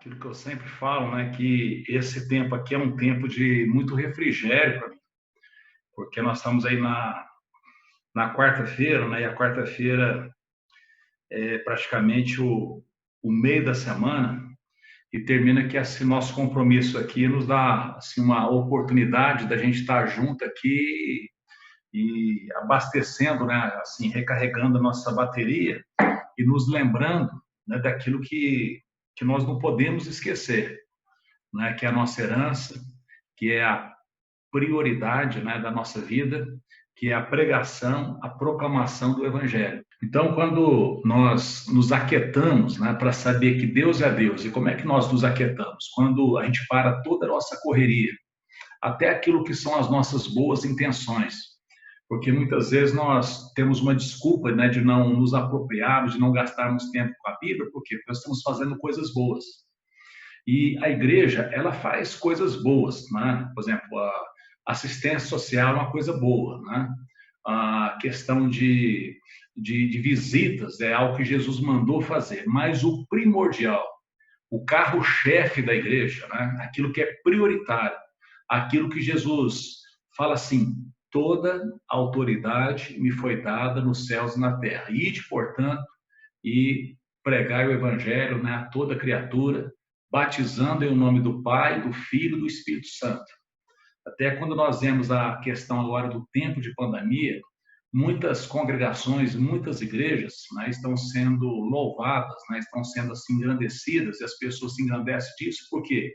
aquilo que eu sempre falo, né, que esse tempo aqui é um tempo de muito refrigério para mim, porque nós estamos aí na quarta-feira, né, e a quarta-feira é praticamente o meio da semana, e termina que esse nosso compromisso aqui nos dá assim, uma oportunidade da gente estar junto aqui e abastecendo, né, assim, recarregando a nossa bateria e nos lembrando, né, daquilo que nós não podemos esquecer, né, que é a nossa herança, que é a prioridade, né, da nossa vida, que é a pregação, a proclamação do Evangelho. Então, quando nós nos aquietamos, né, para saber que Deus é Deus, e como é que nós nos aquietamos? Quando a gente para toda a nossa correria, até aquilo que são as nossas boas intenções, porque muitas vezes nós temos uma desculpa, né, de não nos apropriarmos, de não gastarmos tempo com a Bíblia, porque nós estamos fazendo coisas boas. E a igreja, ela faz coisas boas, né? Por exemplo, a assistência social é uma coisa boa, né? A questão de visitas é algo que Jesus mandou fazer, mas o primordial, o carro-chefe da igreja, né? Aquilo que é prioritário, aquilo que Jesus fala assim: toda autoridade me foi dada nos céus e na terra. Ide, portanto, e pregai o evangelho, né, a toda criatura, batizando em nome do Pai, do Filho e do Espírito Santo. Até quando nós vemos a questão agora do tempo de pandemia, muitas congregações, muitas igrejas, né, estão sendo louvadas, né, estão sendo assim engrandecidas, e as pessoas se engrandecem disso, por quê?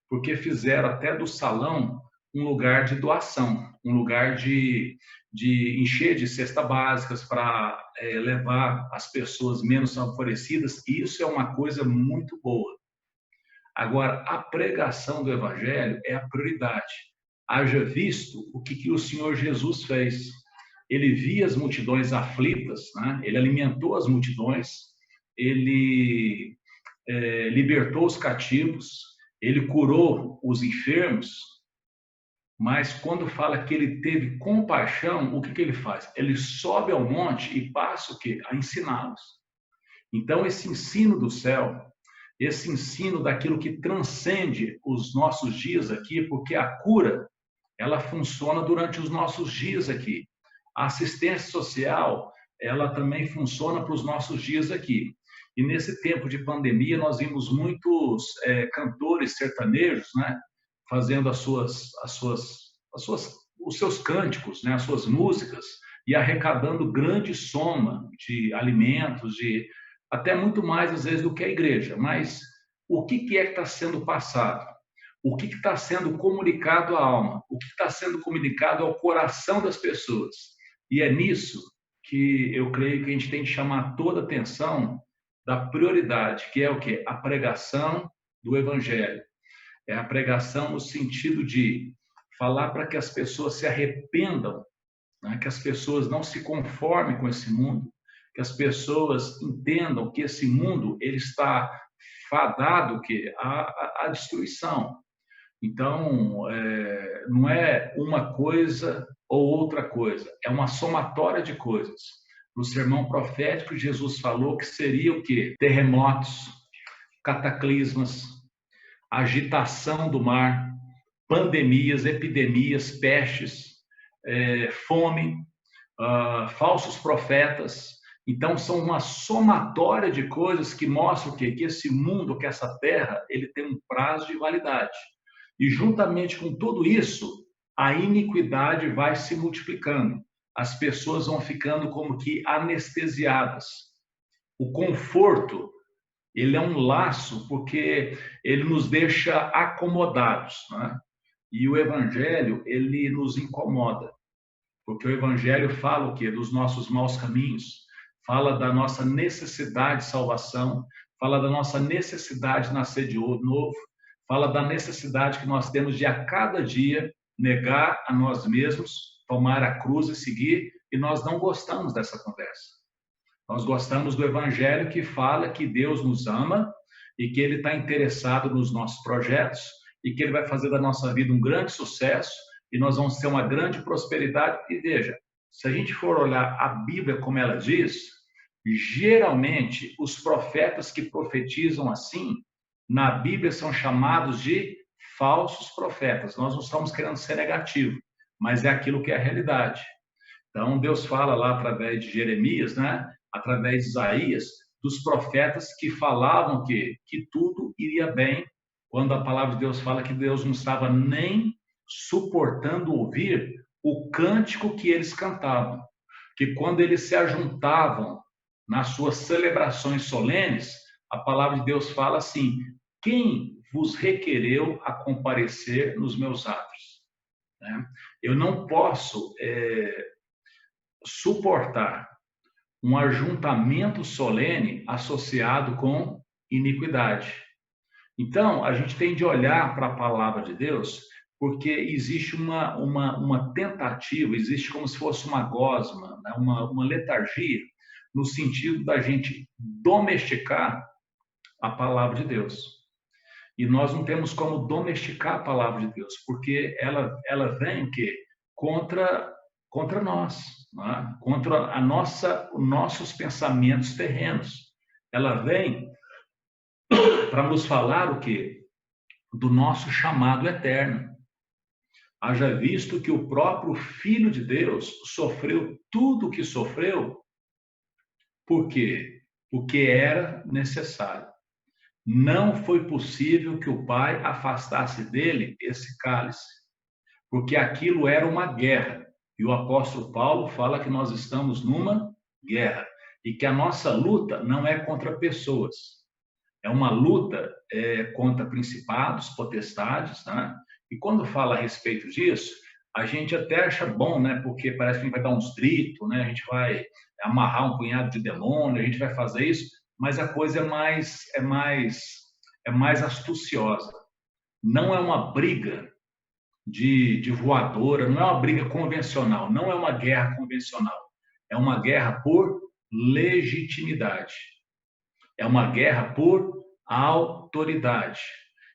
Porque fizeram até do salão um lugar de doação, um lugar de encher de cesta básicas para levar as pessoas menos favorecidas. Isso é uma coisa muito boa. Agora, a pregação do Evangelho é a prioridade. Haja visto o que o Senhor Jesus fez. Ele via as multidões aflitas, né? Ele alimentou as multidões, ele libertou os cativos, ele curou os enfermos, mas quando fala que ele teve compaixão, o que ele faz? Ele sobe ao monte e passa o quê? A ensiná-los. Então, esse ensino do céu, esse ensino daquilo que transcende os nossos dias aqui, porque a cura, ela funciona durante os nossos dias aqui. A assistência social, ela também funciona para os nossos dias aqui. E nesse tempo de pandemia, nós vimos muitos cantores sertanejos, né, fazendo os seus cânticos, né, as suas músicas, e arrecadando grande soma de alimentos, de até muito mais às vezes do que a igreja. Mas o que é que está sendo passado? O que está sendo comunicado à alma? O que está sendo comunicado ao coração das pessoas? E é nisso que eu creio que a gente tem que chamar toda a atenção da prioridade, que é o quê? A pregação do Evangelho. É a pregação no sentido de falar para que as pessoas se arrependam, né? Que as pessoas não se conformem com esse mundo, que as pessoas entendam que esse mundo ele está fadado que a destruição. Então, não é uma coisa ou outra coisa, é uma somatória de coisas. No sermão profético, Jesus falou que seria o quê? Terremotos, cataclismas, agitação do mar, pandemias, epidemias, pestes, fome, falsos profetas. Então, são uma somatória de coisas que mostram que esse mundo, que essa terra, ele tem um prazo de validade. E juntamente com tudo isso, a iniquidade vai se multiplicando. As pessoas vão ficando como que anestesiadas. O conforto, ele é um laço porque ele nos deixa acomodados, né? E o evangelho, ele nos incomoda, porque o evangelho fala o quê? Dos nossos maus caminhos, fala da nossa necessidade de salvação, fala da nossa necessidade de nascer de novo, fala da necessidade que nós temos de a cada dia negar a nós mesmos, tomar a cruz e seguir, e nós não gostamos dessa conversa. Nós gostamos do evangelho que fala que Deus nos ama e que ele está interessado nos nossos projetos e que ele vai fazer da nossa vida um grande sucesso e nós vamos ter uma grande prosperidade. E veja, se a gente for olhar a Bíblia como ela diz, geralmente os profetas que profetizam assim na Bíblia são chamados de falsos profetas. Nós não estamos querendo ser negativo, mas é aquilo que é a realidade. Então, Deus fala lá através de Jeremias, né? Através de Isaías, dos profetas que falavam que tudo iria bem, quando a palavra de Deus fala que Deus não estava nem suportando ouvir o cântico que eles cantavam, que quando eles se ajuntavam nas suas celebrações solenes, a palavra de Deus fala assim: quem vos requereu a comparecer nos meus atos? Né? Eu não posso suportar um ajuntamento solene associado com iniquidade. Então, a gente tem de olhar para a palavra de Deus, porque existe uma tentativa, existe como se fosse uma gosma, né? uma letargia, no sentido da gente domesticar a palavra de Deus. E nós não temos como domesticar a palavra de Deus, porque ela vem o quê? Contra nós, né? Contra os nossos pensamentos terrenos. Ela vem para nos falar o quê? Do nosso chamado eterno. Haja visto que o próprio Filho de Deus sofreu tudo o que sofreu. Por quê? Porque era necessário. Não foi possível que o Pai afastasse dele esse cálice, porque aquilo era uma guerra. E o apóstolo Paulo fala que nós estamos numa guerra e que a nossa luta não é contra pessoas, é uma luta contra principados, potestades, né? E quando fala a respeito disso, a gente até acha bom, né? Porque parece que a gente vai dar uns gritos, né? A gente vai amarrar um punhado de demônio, a gente vai fazer isso, mas a coisa é mais astuciosa. Não é uma briga de voadora, não é uma briga convencional, não é uma guerra convencional. É uma guerra por legitimidade. É uma guerra por autoridade.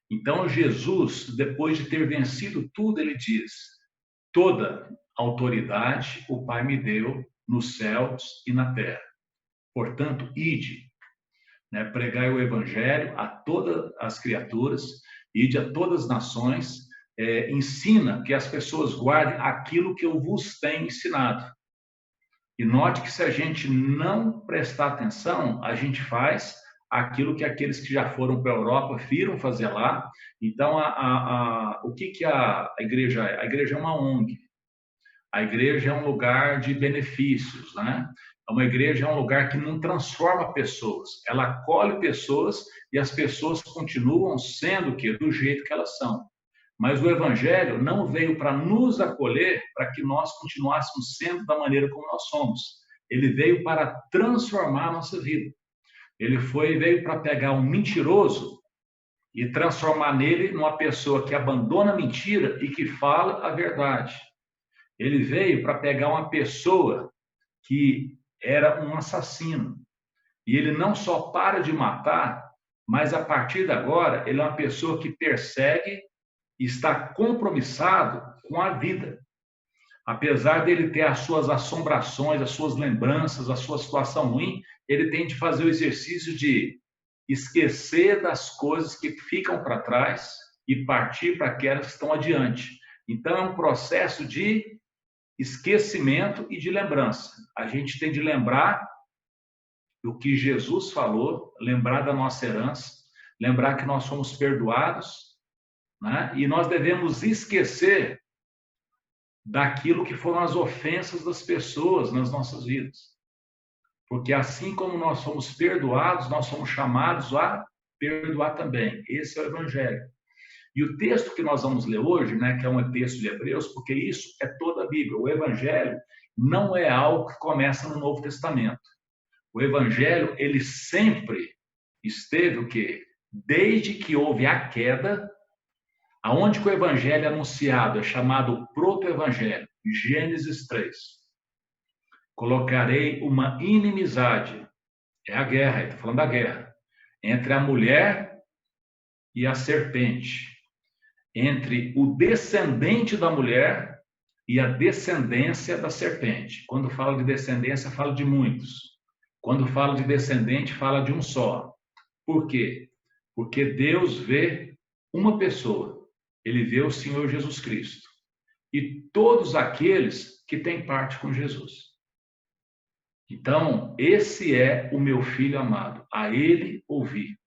Então, Jesus, depois de ter vencido tudo, ele diz: toda autoridade o Pai me deu nos céus e na terra. Portanto, ide, né, pregai o evangelho a todas as criaturas, ide a todas as nações, ensina que as pessoas guardem aquilo que eu vos tenho ensinado. E note que se a gente não prestar atenção, a gente faz aquilo que aqueles que já foram para a Europa viram fazer lá. Então, o que a igreja é? A igreja é uma ONG. A igreja é um lugar de benefícios, né? Uma igreja é um lugar que não transforma pessoas. Ela acolhe pessoas e as pessoas continuam sendo o quê? Do jeito que elas são. Mas o Evangelho não veio para nos acolher, para que nós continuássemos sendo da maneira como nós somos. Ele veio para transformar a nossa vida. Ele veio para pegar um mentiroso e transformar nele numa pessoa que abandona a mentira e que fala a verdade. Ele veio para pegar uma pessoa que era um assassino. E ele não só para de matar, mas a partir de agora, ele é uma pessoa que persegue e está compromissado com a vida. Apesar dele ter as suas assombrações, as suas lembranças, a sua situação ruim, ele tem de fazer o exercício de esquecer das coisas que ficam para trás e partir para aquelas que estão adiante. Então, é um processo de esquecimento e de lembrança. A gente tem de lembrar do que Jesus falou, lembrar da nossa herança, lembrar que nós somos perdoados, né? E nós devemos esquecer daquilo que foram as ofensas das pessoas nas nossas vidas. Porque assim como nós somos perdoados, nós somos chamados a perdoar também. Esse é o Evangelho. E o texto que nós vamos ler hoje, né, que é um texto de Hebreus, porque isso é toda a Bíblia. O Evangelho não é algo que começa no Novo Testamento. O Evangelho, ele sempre esteve o quê? Desde que houve a queda, aonde que o Evangelho é anunciado, é chamado proto-evangelho, Gênesis 3. Colocarei uma inimizade, é a guerra, ele está falando da guerra, entre a mulher e a serpente, entre o descendente da mulher e a descendência da serpente. Quando fala de descendência, fala de muitos. Quando fala de descendente, fala de um só. Por quê? Porque Deus vê uma pessoa, ele vê o Senhor Jesus Cristo e todos aqueles que têm parte com Jesus. Então, esse é o meu filho amado, a ele ouvi.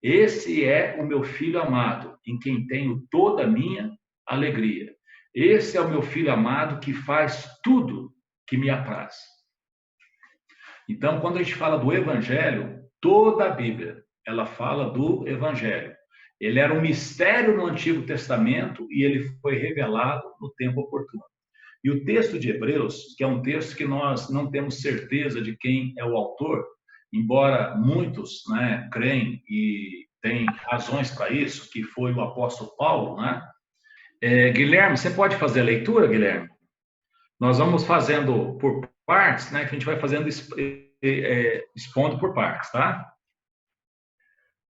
Esse é o meu filho amado, em quem tenho toda a minha alegria. Esse é o meu filho amado que faz tudo que me apraz. Então, quando a gente fala do Evangelho, toda a Bíblia, ela fala do Evangelho. Ele era um mistério no Antigo Testamento e ele foi revelado no tempo oportuno. E o texto de Hebreus, que é um texto que nós não temos certeza de quem é o autor, embora muitos, né, creem e têm razões para isso, que foi o apóstolo Paulo, né? Guilherme, você pode fazer a leitura, Guilherme? Nós vamos fazendo por partes, né? Que a gente vai fazendo expondo por partes, tá?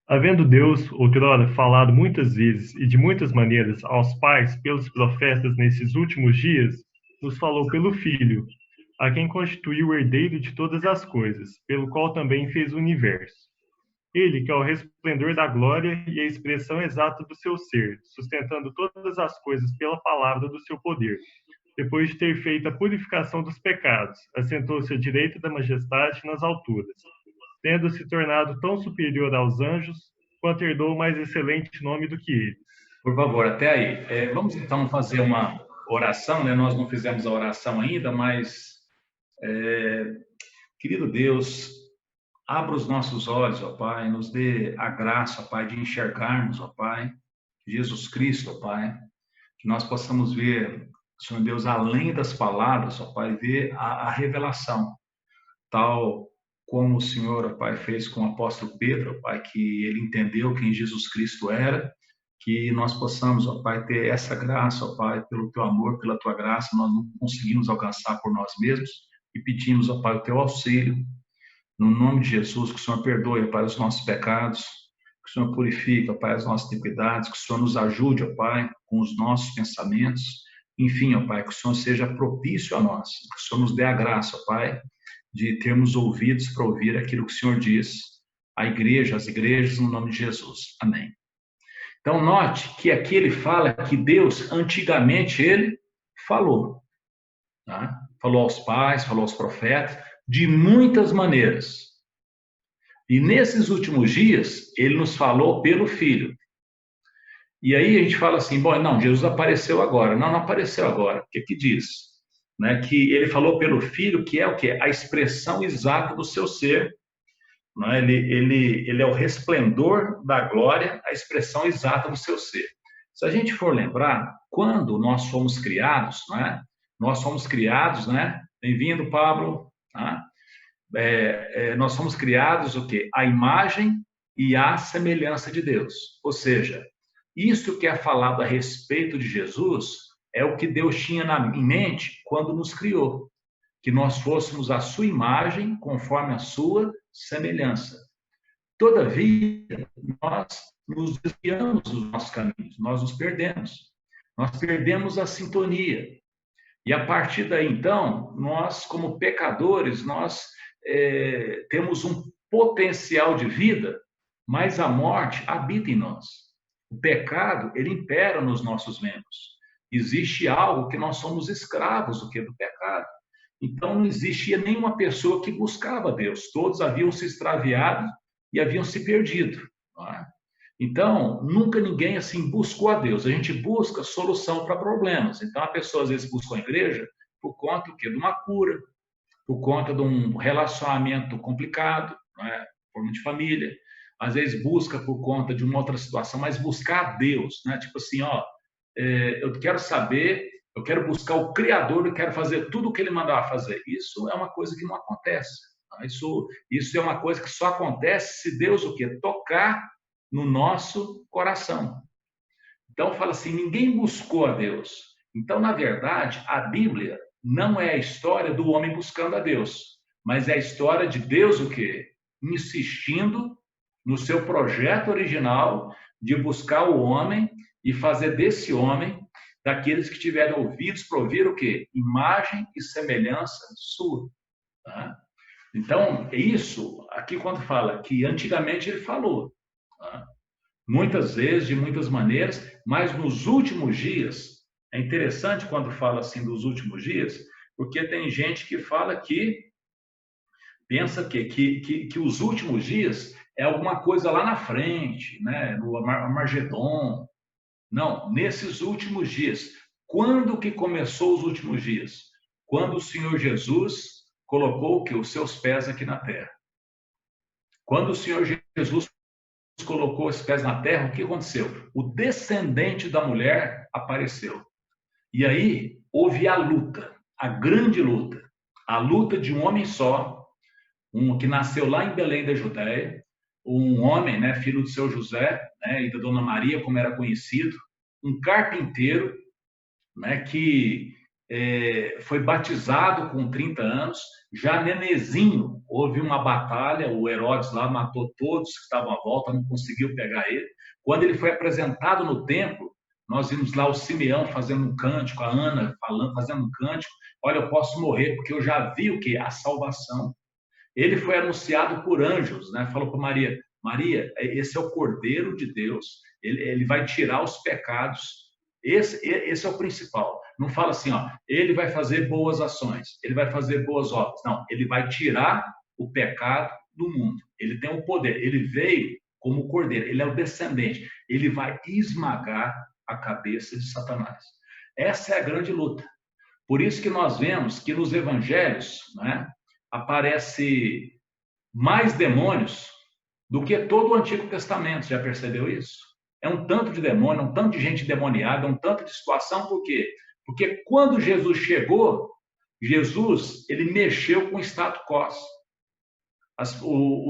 Havendo Deus, outrora, falado muitas vezes e de muitas maneiras aos pais pelos profetas nesses últimos dias, nos falou pelo Filho, a quem constituiu o herdeiro de todas as coisas, pelo qual também fez o universo. Ele, que é o resplendor da glória e a expressão exata do seu ser, sustentando todas as coisas pela palavra do seu poder. Depois de ter feito a purificação dos pecados, assentou-se à direita da majestade nas alturas, tendo se tornado tão superior aos anjos, quanto herdou o mais excelente nome do que eles. Por favor, até aí. Vamos então fazer uma oração, né? Nós não fizemos a oração ainda, mas, querido Deus, abra os nossos olhos, ó Pai, nos dê a graça, ó Pai, de enxergarmos, ó Pai, Jesus Cristo, ó Pai, que nós possamos ver, Senhor Deus, além das palavras, ó Pai, ver a revelação, tal como o Senhor, ó Pai, fez com o apóstolo Pedro, ó Pai, que ele entendeu quem Jesus Cristo era, que nós possamos, ó Pai, ter essa graça, ó Pai, pelo Teu amor, pela Tua graça, nós não conseguimos alcançar por nós mesmos e pedimos, ó Pai, o Teu auxílio, no nome de Jesus, que o Senhor perdoe, ó Pai, os nossos pecados, que o Senhor purifique, ó Pai, as nossas iniquidades, que o Senhor nos ajude, ó Pai, com os nossos pensamentos, enfim, ó Pai, que o Senhor seja propício a nós, que o Senhor nos dê a graça, ó Pai, de termos ouvidos para ouvir aquilo que o Senhor diz à igreja, às igrejas, no nome de Jesus. Amém. Então, note que aqui ele fala que Deus, antigamente, ele falou. Tá? Falou aos pais, falou aos profetas, de muitas maneiras. E nesses últimos dias, ele nos falou pelo Filho. E aí a gente fala assim, bom, não, Jesus apareceu agora. Não, não apareceu agora. O que diz? Né? Que ele falou pelo Filho, que é o quê? A expressão exata do seu ser. Né? Ele é o resplendor da glória, a expressão exata do seu ser. Se a gente for lembrar, quando nós fomos criados, né? Nós fomos criados, né? Bem-vindo, Pablo. Tá? Nós fomos criados o quê? A imagem e a semelhança de Deus. Ou seja, isso que é falado a respeito de Jesus é o que Deus tinha em mente quando nos criou, que nós fôssemos a sua imagem conforme a sua semelhança. Todavia, nós nos desviamos dos nossos caminhos, nós nos perdemos a sintonia. E a partir daí, então, nós, como pecadores, nós temos um potencial de vida, mas a morte habita em nós. O pecado, ele impera nos nossos membros. Existe algo que nós somos escravos do que do pecado. Então, não existia nenhuma pessoa que buscava Deus. Todos haviam se extraviado e haviam se perdido. Não é? Então, nunca ninguém assim buscou a Deus. A gente busca solução para problemas. Então, a pessoa às vezes busca a igreja por conta do quê? De uma cura, por conta de um relacionamento complicado, não é? Forma de família. Às vezes busca por conta de uma outra situação, mas buscar a Deus, né? Tipo assim, ó, eu quero saber, eu quero buscar o Criador e quero fazer tudo o que Ele mandava fazer. Isso é uma coisa que não acontece. Tá? Isso é uma coisa que só acontece se Deus o quê? Tocar no nosso coração. Então fala assim, ninguém buscou a Deus. Então, na verdade, a Bíblia não é a história do homem buscando a Deus, mas é a história de Deus o quê? Insistindo no seu projeto original de buscar o homem e fazer desse homem daqueles que tiverem ouvidos para ouvir o quê? Imagem e semelhança sua. Tá? Então, isso, aqui quando fala que antigamente ele falou, Tá? Muitas vezes, de muitas maneiras, mas nos últimos dias, é interessante quando fala assim dos últimos dias, porque tem gente que fala que, pensa que os últimos dias é alguma coisa lá na frente, né? No Armagedon. Não, nesses últimos dias. Quando que começou os últimos dias? Quando o Senhor Jesus colocou o que? Os seus pés aqui na terra. Quando o Senhor Jesus colocou os pés na terra, o que aconteceu? O descendente da mulher apareceu. E aí houve a luta, a grande luta. A luta de um homem só, um que nasceu lá em Belém da Judéia, um homem, né, filho do seu José, né, e da Dona Maria, como era conhecido, um carpinteiro, né, que foi batizado com 30 anos, já nenezinho, houve uma batalha, o Herodes lá matou todos que estavam à volta, não conseguiu pegar ele. Quando ele foi apresentado no templo, nós vimos lá o Simeão fazendo um cântico, a Ana falando, fazendo um cântico, olha, eu posso morrer, porque eu já vi o que? A salvação. Ele foi anunciado por anjos, né? Falou para Maria, Maria, esse é o Cordeiro de Deus, ele vai tirar os pecados. Esse é o principal. Não fala assim, ó, ele vai fazer boas ações, ele vai fazer boas obras. Não, ele vai tirar o pecado do mundo. Ele tem o poder. Ele veio como cordeiro, ele é o descendente. Ele vai esmagar a cabeça de Satanás. Essa é a grande luta. Por isso que nós vemos que nos evangelhos, né, aparece mais demônios do que todo o Antigo Testamento. Já percebeu isso? É um tanto de demônio, um tanto de gente demoniada, um tanto de situação. Por quê? Porque quando Jesus chegou, Jesus, ele mexeu com o status quo.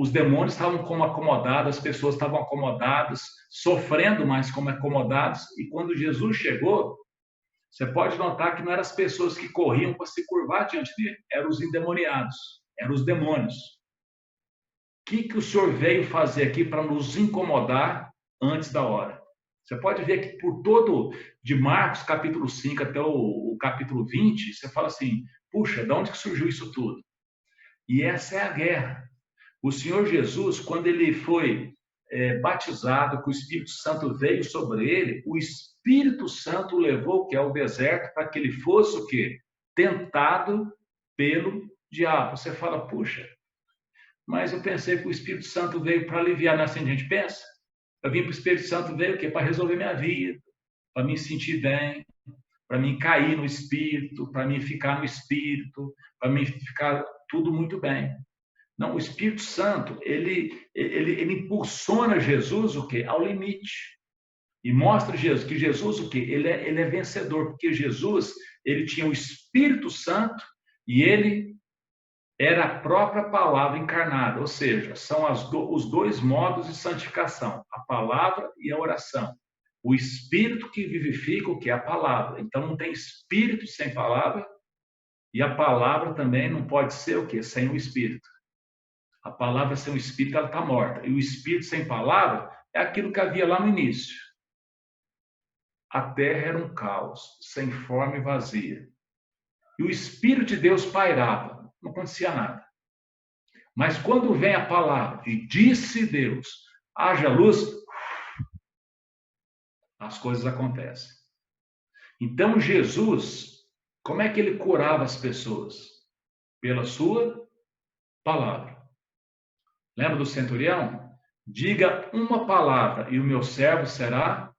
Os demônios estavam como acomodados, as pessoas estavam acomodadas, sofrendo mais como acomodados. E quando Jesus chegou, você pode notar que não eram as pessoas que corriam para se curvar diante dele, eram os endemoniados, eram os demônios. O que o Senhor veio fazer aqui para nos incomodar antes da hora? Você pode ver que por todo, de Marcos capítulo 5 até o capítulo 20, você fala assim, puxa, de onde que surgiu isso tudo? E essa é a guerra. O Senhor Jesus, quando ele foi batizado, que o Espírito Santo veio sobre ele, o Espírito Santo levou que é o deserto para que ele fosse o quê? Tentado pelo diabo. Você fala, puxa, mas eu pensei que o Espírito Santo veio para aliviar, não é assim que a gente pensa? Eu vim para o Espírito Santo, veio o quê? Para resolver minha vida, para me sentir bem, para mim cair no Espírito, para mim ficar no Espírito, para mim ficar tudo muito bem. Não, o Espírito Santo, ele impulsiona Jesus o quê? Ao limite. E mostra Jesus, que Jesus o quê? Ele é vencedor, porque Jesus, ele tinha o Espírito Santo e ele era a própria palavra encarnada, ou seja, são os dois modos de santificação, a palavra e a oração. O Espírito que vivifica o que é a palavra. Então não tem Espírito sem palavra e a palavra também não pode ser o quê? Sem o Espírito. A palavra sem o Espírito, ela está morta. E o Espírito sem palavra é aquilo que havia lá no início. A terra era um caos, sem forma e vazia. E o Espírito de Deus pairava, não acontecia nada. Mas quando vem a palavra, e disse Deus, haja luz, as coisas acontecem. Então Jesus, como é que ele curava as pessoas? Pela sua palavra. Lembra do centurião? Diga uma palavra e o meu servo será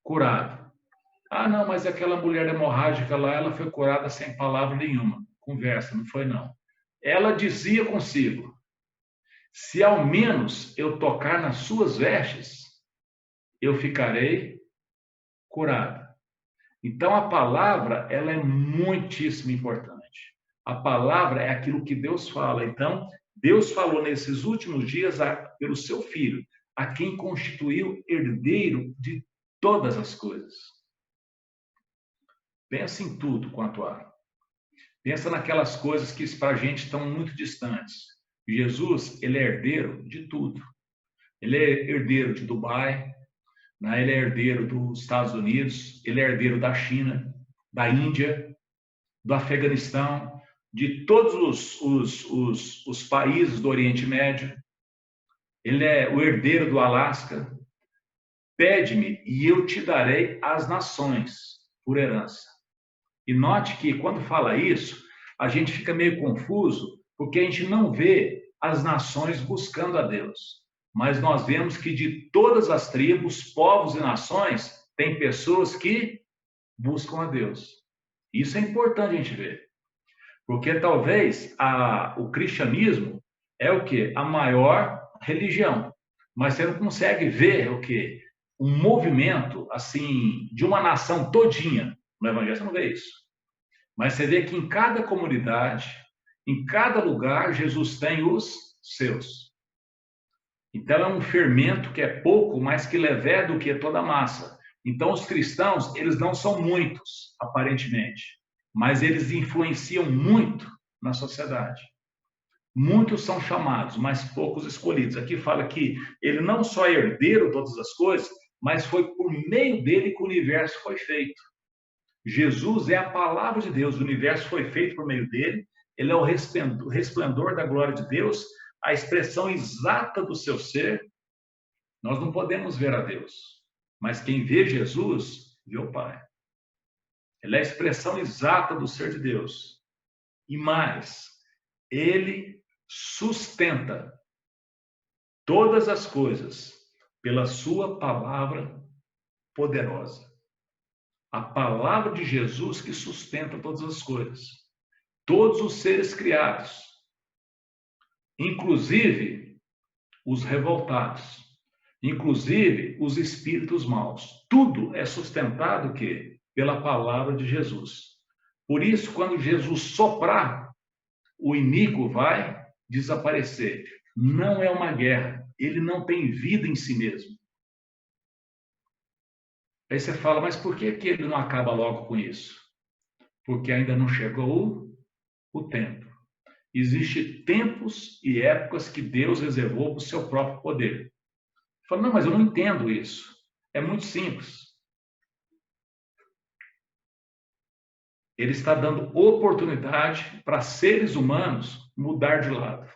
curado. Ah, não, mas aquela mulher hemorrágica lá, ela foi curada sem palavra nenhuma. Conversa, não foi não. Ela dizia consigo, se ao menos eu tocar nas suas vestes, eu ficarei curada. Então a palavra, ela é muitíssimo importante. A palavra é aquilo que Deus fala. Então, Deus falou nesses últimos dias pelo seu Filho, a quem constituiu herdeiro de todas as coisas. Pensa em tudo quanto há. Pensa naquelas coisas que para a gente estão muito distantes. Jesus, ele é herdeiro de tudo. Ele é herdeiro de Dubai, né? Ele é herdeiro dos Estados Unidos, ele é herdeiro da China, da Índia, do Afeganistão, de todos os países do Oriente Médio. Ele é o herdeiro do Alasca. Pede-me e eu te darei as nações por herança. E note que quando fala isso, a gente fica meio confuso, porque a gente não vê as nações buscando a Deus. Mas nós vemos que de todas as tribos, povos e nações, tem pessoas que buscam a Deus. Isso é importante a gente ver. Porque talvez o cristianismo é o quê? A maior religião. Mas você não consegue ver o quê? Um movimento, assim, de uma nação todinha. No Evangelho você não vê isso. Mas você vê que em cada comunidade, em cada lugar, Jesus tem os seus. Então é um fermento que é pouco, mas que leveda do que toda a massa. Então os cristãos, eles não são muitos, aparentemente, mas eles influenciam muito na sociedade. Muitos são chamados, mas poucos escolhidos. Aqui fala que ele não só é herdeiro de todas as coisas, mas foi por meio dele que o universo foi feito. Jesus é a palavra de Deus, o universo foi feito por meio dele, ele é o resplendor da glória de Deus, a expressão exata do seu ser. Nós não podemos ver a Deus, mas quem vê Jesus, vê o Pai. Ele é a expressão exata do ser de Deus. E mais, ele sustenta todas as coisas pela sua palavra poderosa. A palavra de Jesus que sustenta todas as coisas. Todos os seres criados, inclusive os revoltados, inclusive os espíritos maus. Tudo é sustentado que pela palavra de Jesus. Por isso, quando Jesus soprar, o iníquo vai desaparecer. Não é uma guerra. Ele não tem vida em si mesmo. Aí você fala, mas por que ele não acaba logo com isso? Porque ainda não chegou o tempo. Existem tempos e épocas que Deus reservou para o seu próprio poder. Fala, não, mas eu não entendo isso. É muito simples. Ele está dando oportunidade para seres humanos mudar de lado.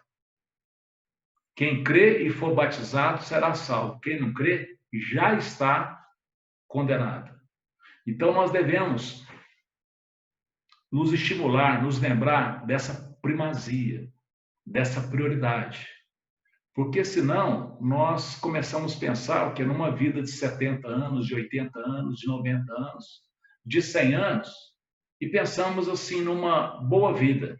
Quem crê e for batizado será salvo. Quem não crê já está condenado. Então nós devemos nos estimular, nos lembrar dessa primazia, dessa prioridade. Porque senão nós começamos a pensar que numa vida de 70 anos, de 80 anos, de 90 anos, de 100 anos, e pensamos assim numa boa vida.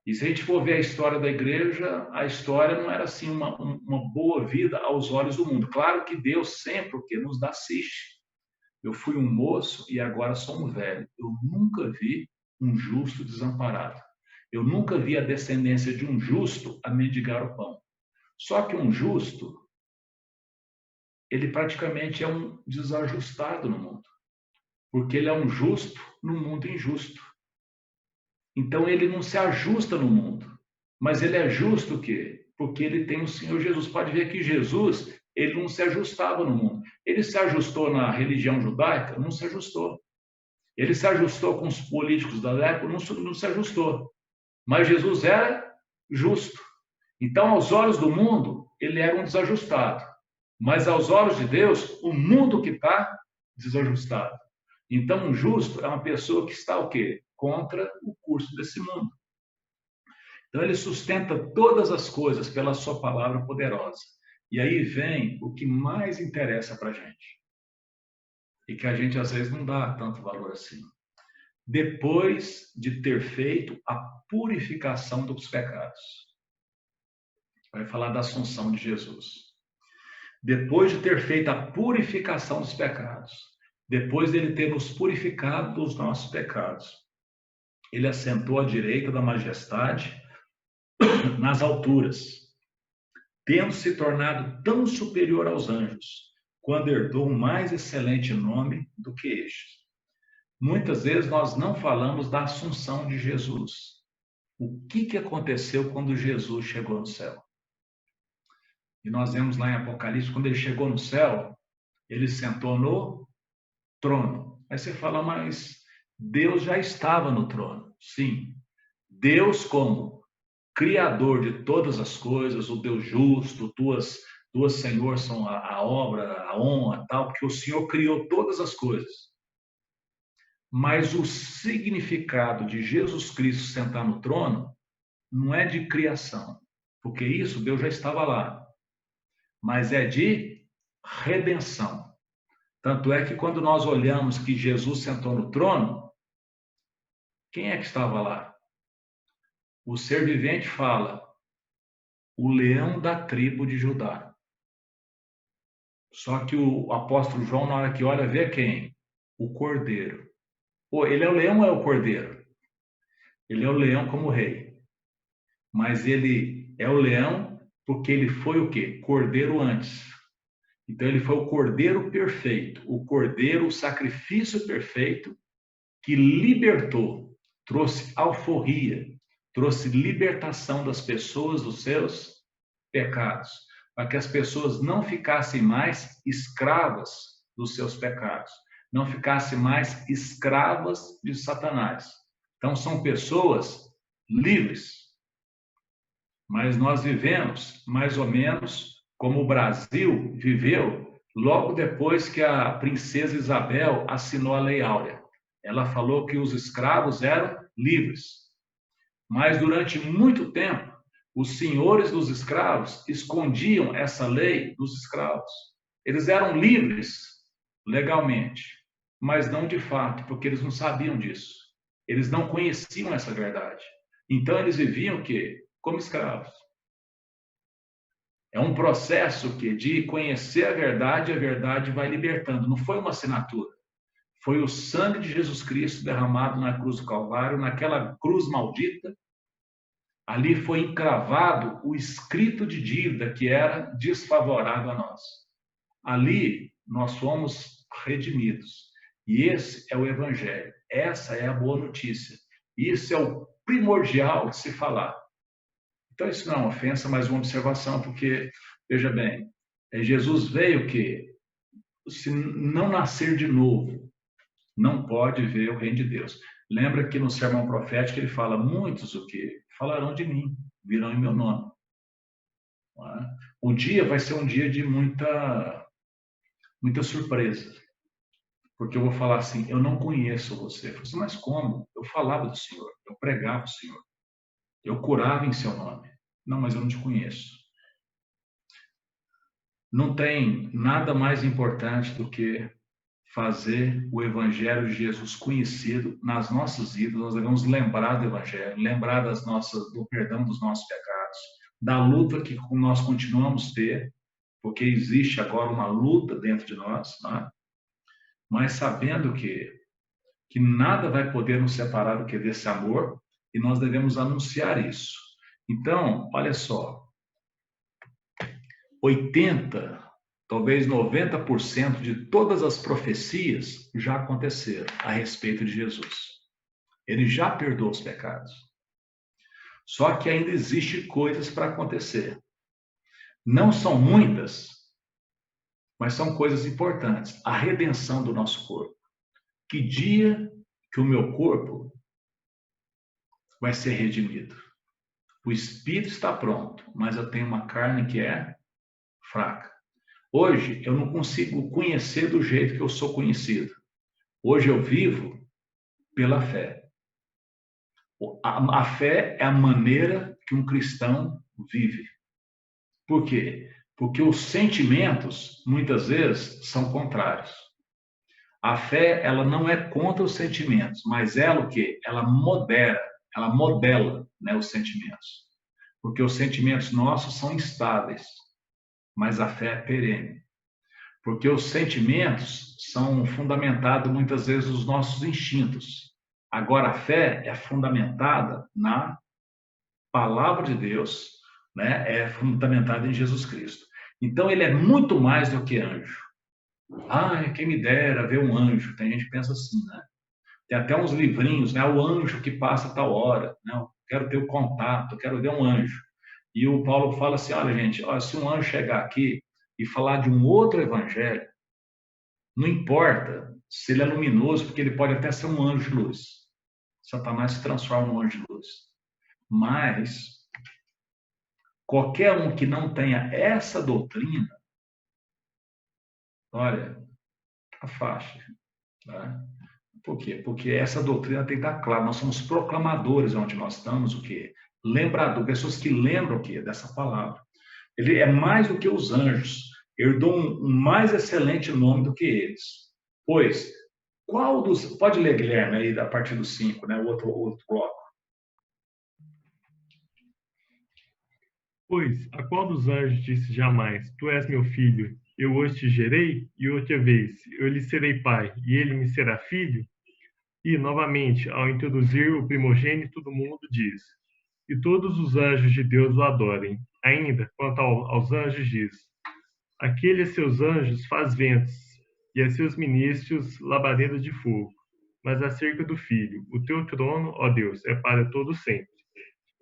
E se a gente for ver a história da igreja, a história não era assim uma boa vida aos olhos do mundo. Claro que Deus sempre o que nos assiste. Eu fui um moço e agora sou um velho. Eu nunca vi um justo desamparado. Eu nunca vi a descendência de um justo a mendigar o pão. Só que um justo, ele praticamente é um desajustado no mundo. Porque ele é um justo no mundo injusto. Então ele não se ajusta no mundo. Mas ele é justo o quê? Porque ele tem o Senhor Jesus. Pode ver que Jesus, ele não se ajustava no mundo. Ele se ajustou na religião judaica? Não se ajustou. Ele se ajustou com os políticos da época? Não se ajustou. Mas Jesus era justo. Então, aos olhos do mundo, ele era um desajustado. Mas aos olhos de Deus, o mundo que está desajustado. Então, um justo é uma pessoa que está o quê? Contra o curso desse mundo. Então, ele sustenta todas as coisas pela sua palavra poderosa. E aí vem o que mais interessa para a gente. E que a gente, às vezes, não dá tanto valor assim. Depois de ter feito a purificação dos pecados. Vai falar da assunção de Jesus. Depois de ter feito a purificação dos pecados, depois dele ter nos purificado dos nossos pecados, ele assentou à direita da majestade nas alturas, tendo se tornado tão superior aos anjos, quando herdou um mais excelente nome do que estes. Muitas vezes nós não falamos da assunção de Jesus. O que aconteceu quando Jesus chegou no céu? E nós vemos lá em Apocalipse, quando ele chegou no céu, ele sentou no trono. Aí você fala, mas Deus já estava no trono. Sim, Deus como Criador de todas as coisas, o Deus justo, tuas, Senhor, são a obra, a honra, tal, porque o Senhor criou todas as coisas. Mas o significado de Jesus Cristo sentar no trono não é de criação, porque isso Deus já estava lá, mas é de redenção. Tanto é que quando nós olhamos que Jesus sentou no trono, quem é que estava lá? O ser vivente fala, o leão da tribo de Judá. Só que o apóstolo João, na hora que olha, vê quem? O cordeiro. Pô, ele é o leão ou é o cordeiro? Ele é o leão como rei. Mas ele é o leão porque ele foi o quê? Cordeiro antes. Então ele foi o cordeiro perfeito, o cordeiro, o sacrifício perfeito que libertou, trouxe alforria, trouxe libertação das pessoas dos seus pecados, para que as pessoas não ficassem mais escravas dos seus pecados, não ficassem mais escravas de Satanás. Então são pessoas livres. Mas nós vivemos mais ou menos como o Brasil viveu logo depois que a princesa Isabel assinou a Lei Áurea. Ela falou que os escravos eram livres. Mas durante muito tempo, os senhores dos escravos escondiam essa lei dos escravos. Eles eram livres legalmente, mas não de fato, porque eles não sabiam disso. Eles não conheciam essa verdade. Então eles viviam o quê? Como escravos. É um processo que de conhecer a verdade vai libertando. Não foi uma assinatura. Foi o sangue de Jesus Cristo derramado na cruz do Calvário, naquela cruz maldita. Ali foi encravado o escrito de dívida que era desfavorável a nós. Ali nós fomos redimidos. E esse é o Evangelho. Essa é a boa notícia. Isso é o primordial de se falar. Então, isso não é uma ofensa, mas uma observação, porque, veja bem, Jesus veio que, se não nascer de novo, não pode ver o reino de Deus. Lembra que no sermão profético ele fala, muitos o que falarão de mim, virão em meu nome. O dia vai ser um dia de muita surpresa, porque eu vou falar assim, eu não conheço você. Eu falo assim, mas como? Eu falava do Senhor, eu pregava o Senhor, eu curava em seu nome. Não, mas eu não te conheço. Não tem nada mais importante do que fazer o Evangelho de Jesus conhecido nas nossas vidas. Nós devemos lembrar do Evangelho, lembrar do perdão dos nossos pecados, da luta que nós continuamos a ter, porque existe agora uma luta dentro de nós, né? Mas sabendo que nada vai poder nos separar do que desse amor, e nós devemos anunciar isso. Então, olha só, 80, talvez 90% de todas as profecias já aconteceram a respeito de Jesus. Ele já perdoou os pecados. Só que ainda existe coisas para acontecer. Não são muitas, mas são coisas importantes. A redenção do nosso corpo. Que dia que o meu corpo vai ser redimido? O espírito está pronto, mas eu tenho uma carne que é fraca. Hoje eu não consigo conhecer do jeito que eu sou conhecido. Hoje eu vivo pela fé. A fé é a maneira que um cristão vive. Por quê? Porque os sentimentos, muitas vezes, são contrários. A fé, ela não é contra os sentimentos, mas ela o quê? Ela modela, né, os sentimentos. Porque os sentimentos nossos são instáveis, mas a fé é perene. Porque os sentimentos são fundamentados muitas vezes nos nossos instintos. Agora a fé é fundamentada na palavra de Deus, né? É fundamentada em Jesus Cristo. Então ele é muito mais do que anjo. Quem me dera ver um anjo. Tem gente que pensa assim, né? Tem até uns livrinhos, né? O anjo que passa a tal hora. Não, quero ter o contato, quero ver um anjo. E o Paulo fala assim, olha gente, se um anjo chegar aqui e falar de um outro evangelho, não importa se ele é luminoso, porque ele pode até ser um anjo de luz. Satanás se transforma num anjo de luz. Mas Qualquer um que não tenha essa doutrina, olha, afaste. Tá? Por quê? Porque essa doutrina tem que estar clara. Nós somos proclamadores onde nós estamos, o quê? Lembrador, pessoas que lembram o quê? Dessa palavra. Ele é mais do que os anjos. Herdou um mais excelente nome do que eles. Pois, qual dos... Pode ler, Guilherme, aí, a partir do 5, né? O outro bloco. Pois, a qual dos anjos disse jamais, tu és meu filho, eu hoje te gerei, e outra vez, eu lhe serei pai, e ele me será filho? E, novamente, ao introduzir o primogênito do mundo, diz, e todos os anjos de Deus o adorem. Ainda, quanto aos anjos, diz, aquele a seus anjos faz ventos, e a seus ministros labaredas de fogo. Mas acerca do Filho, o teu trono, ó Deus, é para todo sempre.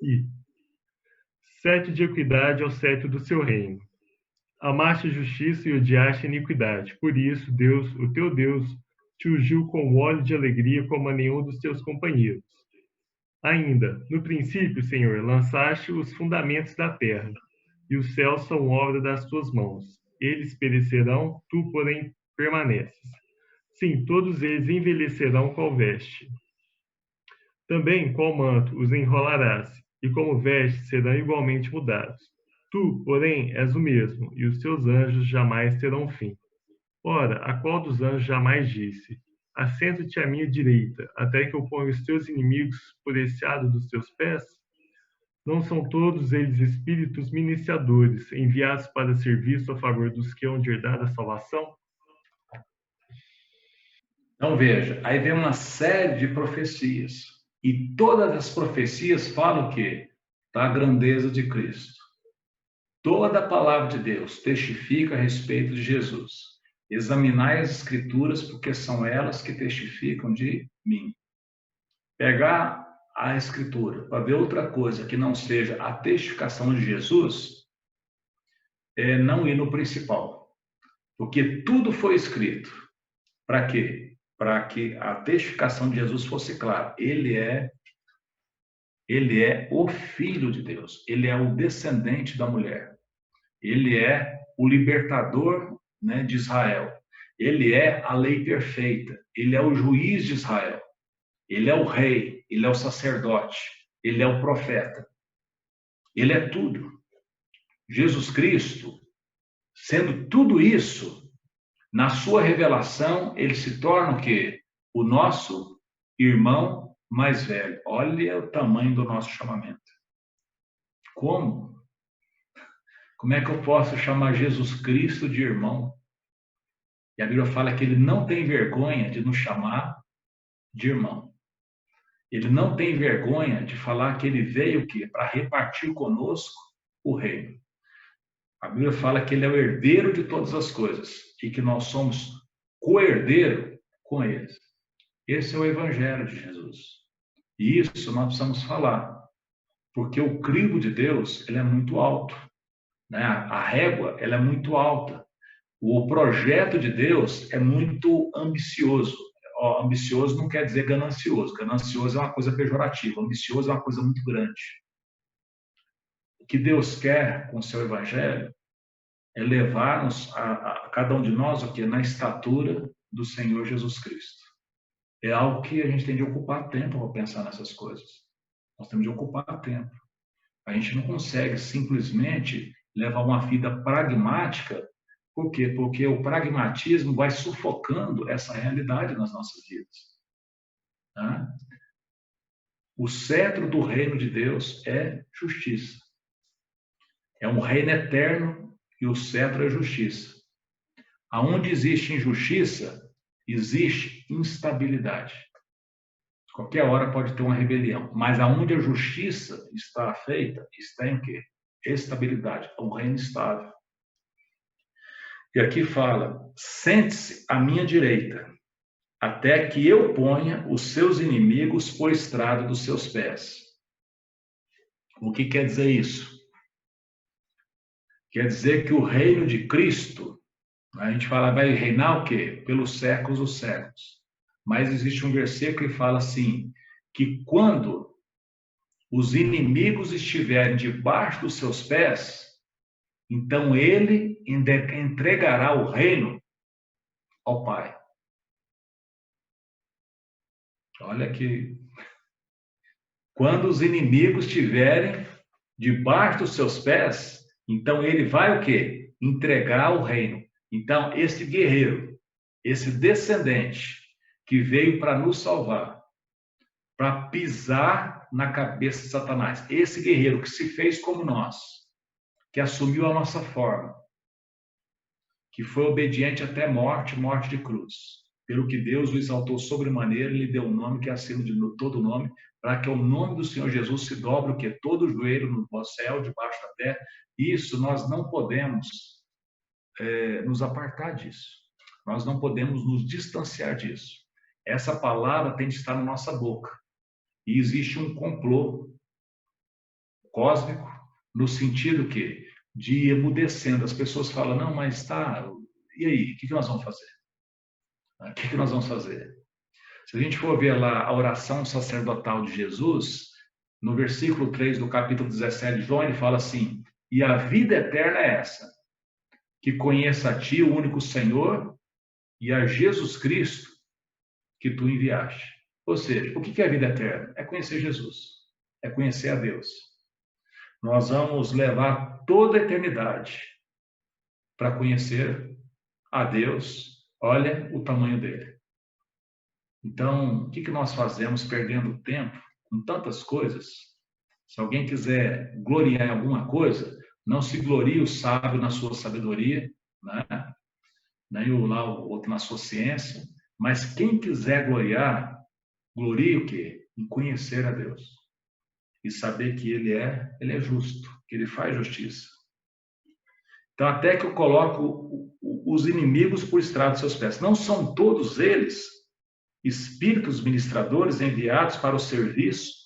E sete de equidade ao cetro do seu reino. Amaste a justiça e odiaste a iniquidade. Por isso, Deus, o teu Deus, te ungiu com óleo de alegria como a nenhum dos teus companheiros. Ainda, no princípio, Senhor, lançaste os fundamentos da terra, e os céus são obra das tuas mãos. Eles perecerão, tu, porém, permaneces. Sim, todos eles envelhecerão qual veste. Também, qual manto, os enrolarás, e como veste serão igualmente mudados. Tu, porém, és o mesmo, e os teus anjos jamais terão fim. Ora, a qual dos anjos jamais disse, assenta-te à minha direita, até que eu ponha os teus inimigos por estrado dos teus pés? Não são todos eles espíritos ministradores, enviados para serviço a favor dos que hão de herdar a salvação? Então veja, aí vem uma série de profecias. E todas as profecias falam o quê? Da grandeza de Cristo. Toda a palavra de Deus testifica a respeito de Jesus. Examinai as Escrituras, porque são elas que testificam de mim. Pegar a Escritura para ver outra coisa que não seja a testificação de Jesus é não ir no principal. Porque tudo foi escrito. Para quê? Para que a testificação de Jesus fosse clara. Ele é o Filho de Deus. Ele é o descendente da mulher. Ele é o libertador, né, de Israel. Ele é a lei perfeita. Ele é o juiz de Israel. Ele é o rei. Ele é o sacerdote. Ele é o profeta. Ele é tudo. Jesus Cristo, sendo tudo isso, na sua revelação, ele se torna o quê? O nosso irmão mais velho. Olha o tamanho do nosso chamamento. Como? Como é que eu posso chamar Jesus Cristo de irmão? E a Bíblia fala que ele não tem vergonha de nos chamar de irmão. Ele não tem vergonha de falar que ele veio o quê? Para repartir conosco o reino. A Bíblia fala que ele é o herdeiro de todas as coisas e que nós somos co-herdeiro com ele. Esse é o evangelho de Jesus. E isso nós precisamos falar, porque o crivo de Deus, ele é muito alto, né? A régua, ela é muito alta. O projeto de Deus é muito ambicioso. Ó, ambicioso não quer dizer ganancioso. Ganancioso é uma coisa pejorativa. Ambicioso é uma coisa muito grande. O que Deus quer com o seu evangelho é levar-nos a cada um de nós o que na estatura do Senhor Jesus Cristo. É algo que a gente tem de ocupar tempo para pensar nessas coisas. Nós temos de ocupar tempo. A gente não consegue simplesmente levar uma vida pragmática. Por quê? Porque o pragmatismo vai sufocando essa realidade nas nossas vidas. Tá? O cetro do reino de Deus é justiça. É um reino eterno e o cetro é justiça. Aonde existe injustiça, existe instabilidade. Qualquer hora pode ter uma rebelião, mas aonde a justiça está feita, está em quê? Estabilidade, um reino estável. E aqui fala: sente-se à minha direita, até que eu ponha os seus inimigos por estrado dos seus pés. O que quer dizer isso? Quer dizer que o reino de Cristo, a gente fala, vai reinar o quê? Pelos séculos dos séculos. Mas existe um versículo que fala assim, que quando os inimigos estiverem debaixo dos seus pés, então ele entregará o reino ao Pai. Olha que quando os inimigos estiverem debaixo dos seus pés, então ele vai o quê? Entregar o reino. Então, esse guerreiro, esse descendente que veio para nos salvar, para pisar na cabeça de Satanás, esse guerreiro que se fez como nós, que assumiu a nossa forma, que foi obediente até morte, morte de cruz, pelo que Deus o exaltou sobremaneira e lhe deu um nome que é acima de todo nome, para que o nome do Senhor Jesus se dobre o que todo o joelho no céu, debaixo da terra. Isso nós não podemos nos apartar disso. Nós não podemos nos distanciar disso. Essa palavra tem de estar na nossa boca. E existe um complô cósmico no sentido que de ir emudecendo. As pessoas falam, não, mas tá, e aí? O que nós vamos fazer? O que nós vamos fazer? Se a gente for ver lá a oração sacerdotal de Jesus, no versículo 3 do capítulo 17 de João, ele fala assim, e a vida eterna é essa, que conheça a ti, o único Senhor, e a Jesus Cristo, que tu enviaste. Ou seja, o que é a vida eterna? É conhecer Jesus, é conhecer a Deus. Nós vamos levar toda a eternidade para conhecer a Deus. Olha o tamanho dele. Então, o que nós fazemos perdendo tempo com tantas coisas? Se alguém quiser gloriar em alguma coisa, não se glorie o sábio na sua sabedoria, né? Nem o outro na sua ciência, mas quem quiser gloriar, glorie o quê? Em conhecer a Deus e saber que Ele é justo, que Ele faz justiça. Então, até que eu coloco os inimigos por estrado de seus pés. Não são todos eles espíritos ministradores enviados para o serviço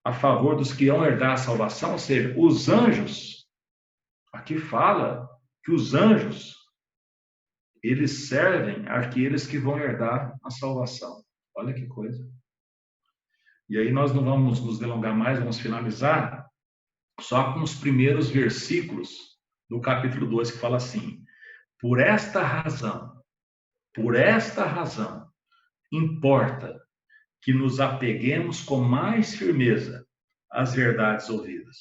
a favor dos que vão herdar a salvação? Ou seja, os anjos, aqui fala que os anjos, eles servem àqueles que vão herdar a salvação. Olha que coisa. E aí nós não vamos nos delongar mais, vamos finalizar só com os primeiros versículos do capítulo 2, que fala assim, por esta razão, importa que nos apeguemos com mais firmeza às verdades ouvidas,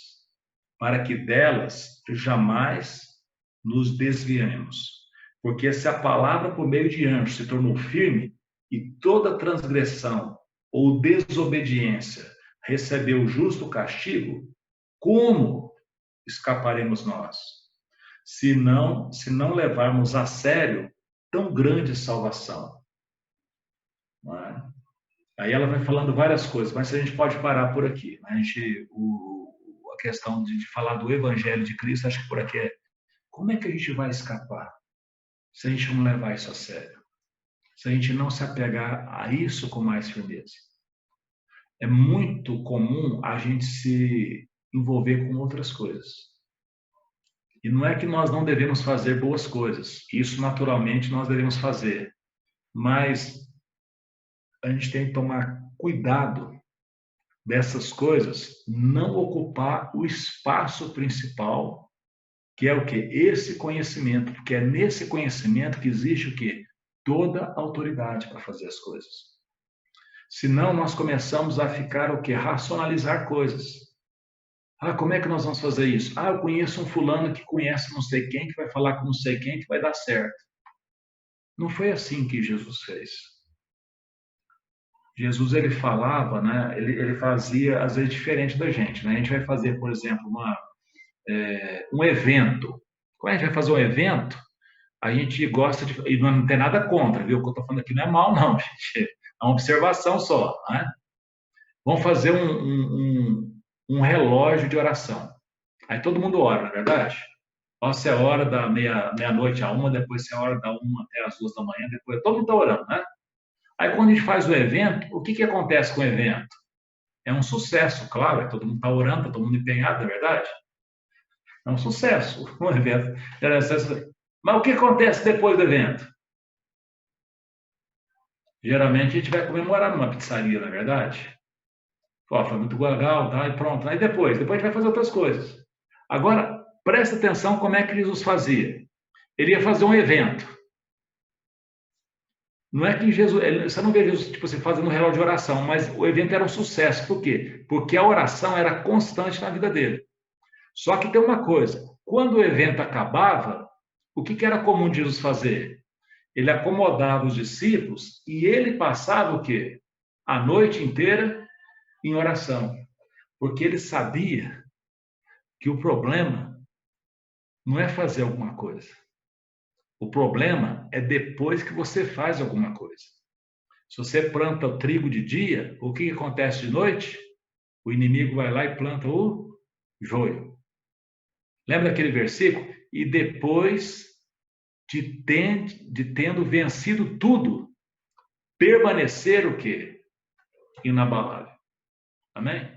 para que delas jamais nos desviemos. Porque se a palavra por meio de anjos se tornou firme e toda transgressão ou desobediência recebeu justo castigo, como escaparemos nós? Se não levarmos a sério tão grande salvação. Não é? Aí ela vai falando várias coisas, mas a gente pode parar por aqui. A questão de falar do Evangelho de Cristo, acho que por aqui é como é que a gente vai escapar se a gente não levar isso a sério? Se a gente não se apegar a isso com mais firmeza? É muito comum a gente se envolver com outras coisas. E não é que nós não devemos fazer boas coisas. Isso, naturalmente, nós devemos fazer. Mas a gente tem que tomar cuidado dessas coisas não ocupar o espaço principal, que é o quê? Esse conhecimento, porque é nesse conhecimento que existe o quê? Toda a autoridade para fazer as coisas. Senão nós começamos a ficar o quê? Racionalizar coisas. Ah, como é que nós vamos fazer isso? Ah, eu conheço um fulano que conhece não sei quem, que vai falar com não sei quem, que vai dar certo. Não foi assim que Jesus fez. Jesus, ele falava, né? Ele fazia, às vezes, diferente da gente, né? A gente vai fazer, por exemplo, um evento. Quando a gente vai fazer um evento, a gente gosta de... E não tem nada contra, viu? O que eu estou falando aqui não é mal, não, gente. É uma observação só, né? Vamos fazer um relógio de oração. Aí todo mundo ora, não é verdade? Ou se é hora da meia-noite a uma, depois se é hora da uma até as 2 da manhã, depois todo mundo está orando, né? Aí quando a gente faz o evento, o que acontece com o evento? É um sucesso, claro, todo mundo está orando, está todo mundo empenhado, não é verdade? É um sucesso o evento. Mas o que acontece depois do evento? Geralmente a gente vai comemorar numa pizzaria, não é verdade? Ó, foi muito legal, tá? E pronto. Aí depois a gente vai fazer outras coisas. Agora, presta atenção como é que Jesus fazia. Ele ia fazer um evento. Não é que Jesus, você não vê Jesus tipo, assim, fazendo um relógio de oração, mas o evento era um sucesso. Por quê? Porque a oração era constante na vida dele. Só que tem uma coisa, quando o evento acabava, o que era comum de Jesus fazer? Ele acomodava os discípulos e ele passava o quê? A noite inteira em oração. Porque ele sabia que o problema não é fazer alguma coisa. O problema é depois que você faz alguma coisa. Se você planta o trigo de dia, o que acontece de noite? O inimigo vai lá e planta o joio. Lembra daquele versículo? E depois de tendo vencido tudo, permanecer o quê? Inabalável. Amém?